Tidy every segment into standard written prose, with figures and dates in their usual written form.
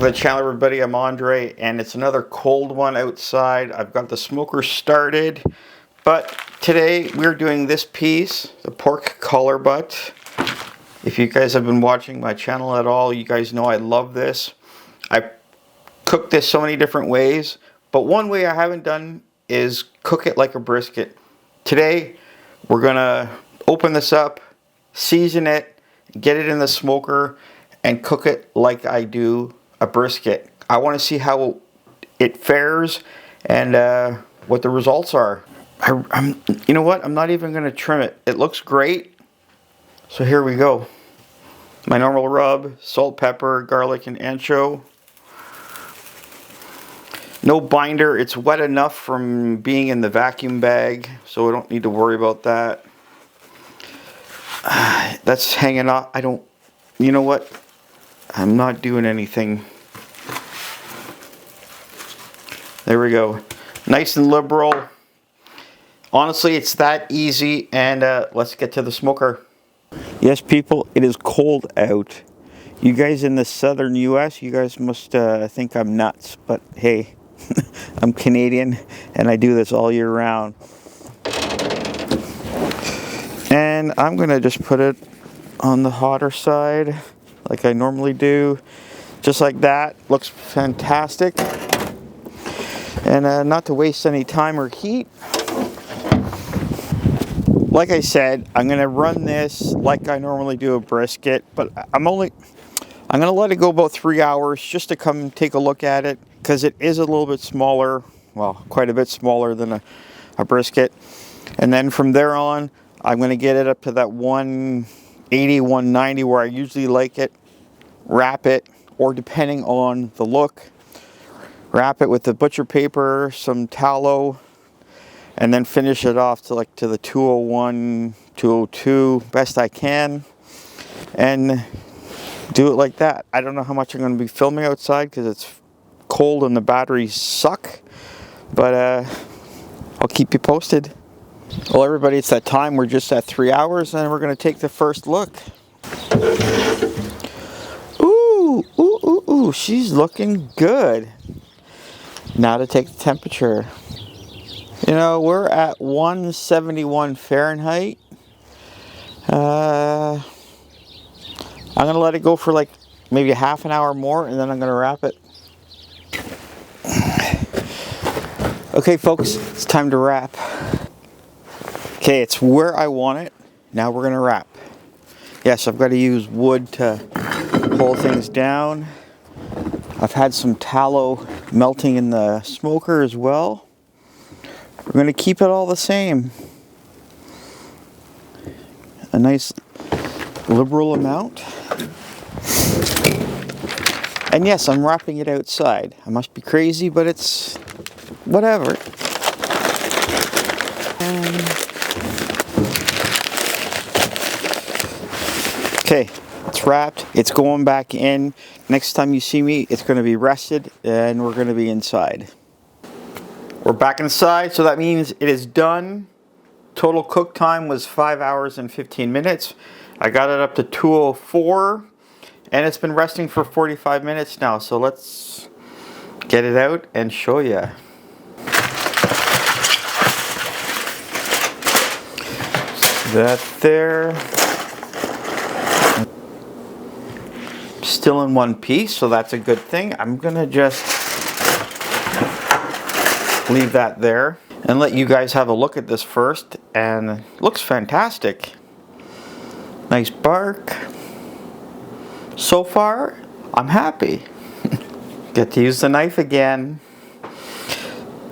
to the channel, everybody. I'm Andre, and it's another cold one outside. I've got the smoker started, but today we're doing this piece, the pork collar butt. If you guys have been watching my channel at all, you guys know I love this. I cook this so many different ways, but one way I haven't done is cook it like a brisket. Today, we're gonna open this up, season it, get it in the smoker, and cook it like I do a brisket. I want to see how it fares and what the results are. You know what? I'm not even going to trim it. It looks great. So here we go. My normal rub, salt, pepper, garlic, and ancho. No binder. It's wet enough from being in the vacuum bag, so I don't need to worry about that. That's hanging off. You know what? I'm not doing anything. There we go. Nice and liberal. Honestly, it's that easy, and let's get to the smoker. Yes, people, it is cold out. You guys in the southern US, you guys must think I'm nuts, but hey, I'm Canadian, and I do this all year round. And I'm gonna just put it on the hotter side, like I normally do. Just like that. Looks fantastic. And not to waste any time or heat, like I said, I'm going to run this like I normally do a brisket, but I'm going to let it go about 3 hours just to come take a look at it, because it is a little bit smaller, well, quite a bit smaller than a brisket. And then from there on, I'm going to get it up to that 180, 190 where I usually like it, wrap it, or depending on the look, wrap it with the butcher paper, some tallow, and then finish it off to the 201, 202 best I can, and do it like that. I don't know how much I'm going to be filming outside because it's cold and the batteries suck, but I'll keep you posted. Well, everybody, it's that time. We're just at 3 hours, and we're going to take the first look. Ooh, ooh, ooh, ooh, she's looking good. Now to take the temperature. You know, we're at 171 Fahrenheit. I'm going to let it go for like maybe a half an hour more, and then I'm going to wrap it. Okay, folks, it's time to wrap. Okay, it's where I want it. Now we're going to wrap. Yes, I've got to use wood to pull things down. I've had some tallow melting in the smoker as well. We're going to keep it all the same. A nice liberal amount. And yes, I'm wrapping it outside. I must be crazy, but it's whatever. Okay, it's wrapped. It's going back in. Next time you see me, it's going to be rested, and we're going to be inside. We're back inside, so that means it is done. Total cook time was 5 hours and 15 minutes. I got it up to 204, and it's been resting for 45 minutes now. So let's get it out and show you. That there. Still in one piece, so that's a good thing. I'm gonna just leave that there and let you guys have a look at this first, and it looks fantastic. Nice bark. So far, I'm happy. Get to use the knife again.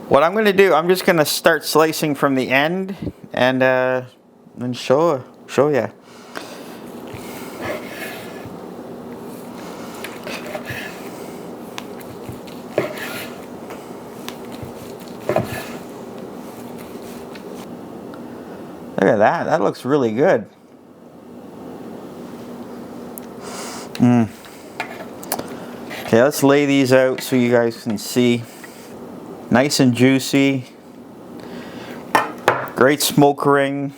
What I'm gonna do, I'm just gonna start slicing from the end and then show you. Look at that. That looks really good. Okay, let's lay these out so you guys can see. Nice and juicy. Great smoke ring.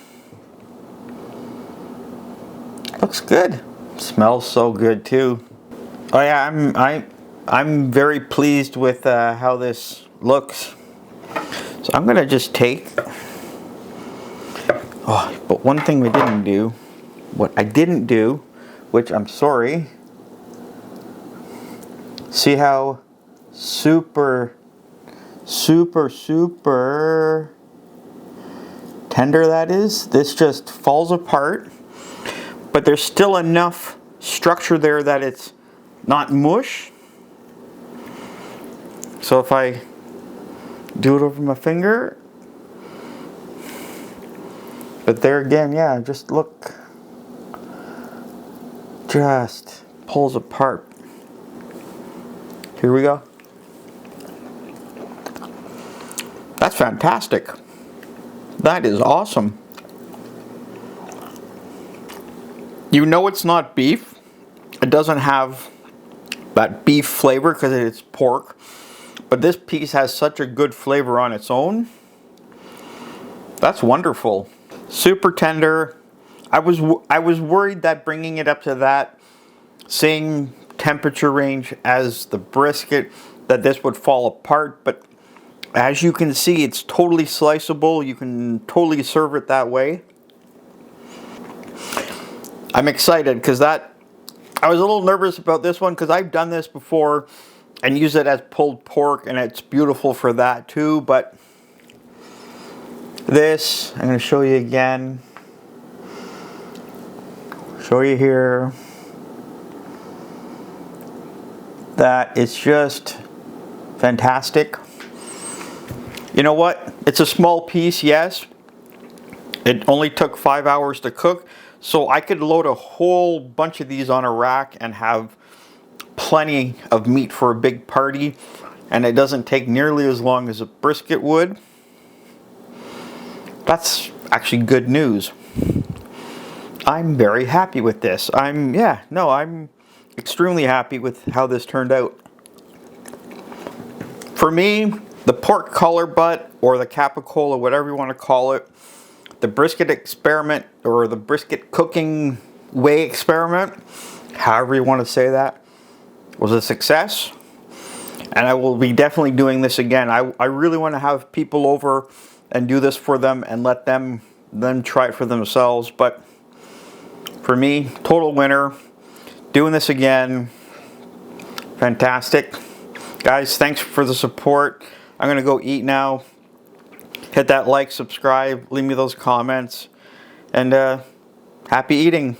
Looks good. Smells so good too. Oh yeah, I'm very pleased with how this looks. So I'm gonna just take, oh, but one thing we didn't do, what I didn't do, which I'm sorry, see how super tender that is? This just falls apart, but there's still enough structure there that it's not mush. So if I do it over my finger, but there again, yeah, just look, just pulls apart. Here we go. That's fantastic. That is awesome. You know it's not beef. It doesn't have that beef flavor because it's pork. But this piece has such a good flavor on its own. That's wonderful. Super tender. I was worried that bringing it up to that same temperature range as the brisket, that this would fall apart, but as you can see, it's totally sliceable. You can totally serve it that way. I'm excited because I was a little nervous about this one because I've done this before and use it as pulled pork, and it's beautiful for that too. But this, I'm going to show you again. Show you here. That it's just fantastic. You know what? It's a small piece, yes. It only took 5 hours to cook, so I could load a whole bunch of these on a rack and have plenty of meat for a big party, and it doesn't take nearly as long as a brisket would. That's actually good news. I'm very happy with this. I'm extremely happy with how this turned out. For me, the pork collar butt or the capicola, whatever you want to call it, the brisket experiment or the brisket cooking way experiment, however you want to say that, was a success. And I will be definitely doing this again. I really want to have people over and do this for them and let them try it for themselves. But for me, total winner. Doing this again. Fantastic. Guys, thanks for the support. I'm going to go eat now. Hit that like, subscribe, leave me those comments. And happy eating.